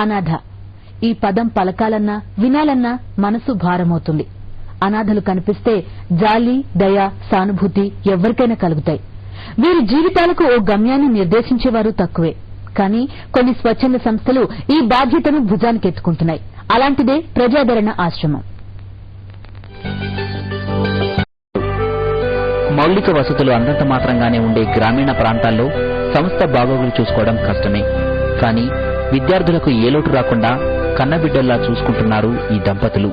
అనాథ ఈ పదం పలకాలన్నా వినాలన్నా మనసు భారమవుతుంది. అనాథలు కనిపిస్తే జాలి, దయ, సానుభూతి ఎవరికైనా కలుగుతాయి. వీరి జీవితాలకు ఓ గమ్యాన్ని నిర్దేశించేవారు తక్కువే. కానీ కొన్ని స్వచ్ఛంద సంస్థలు ఈ బాధ్యతను భుజానికెత్తుకుంటున్నాయి. అలాంటిదే ప్రజాదరణ ఆశ్రమం. మౌలిక వసతులు అంతంత మాత్రంగానే ఉండే గ్రామీణ ప్రాంతాల్లో సంస్థ బాగోగులు చూసుకోవడం కష్టమే. కానీ విద్యార్థులకు ఏ లోటు రాకుండా కన్నబిడ్డల్లా చూసుకుంటున్నారు ఈ దంపతులు.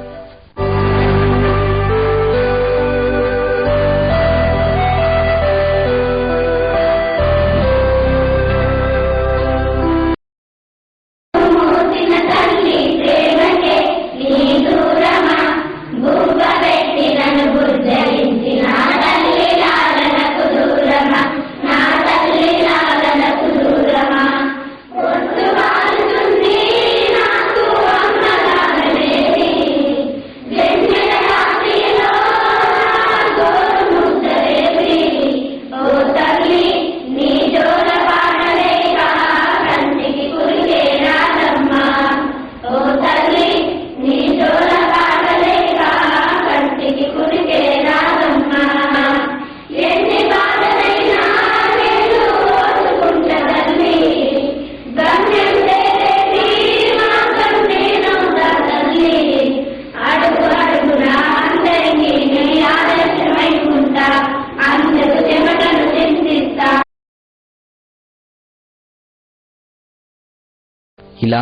ఇలా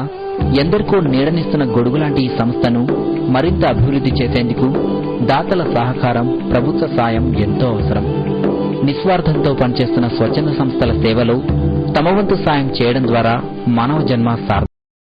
ఎందరికో నీడనిస్తున్న గొడుగులాంటి ఈ సంస్థను మరింత అభివృద్ధి చేసేందుకు దాతల సహకారం, ప్రభుత్వ సాయం ఎంతో అవసరం. నిస్వార్థంతో పనిచేస్తున్న స్వచ్ఛంద సంస్థల సేవలో తమ వంతు సాయం చేయడం ద్వారా మానవ జన్మ సార్థకం.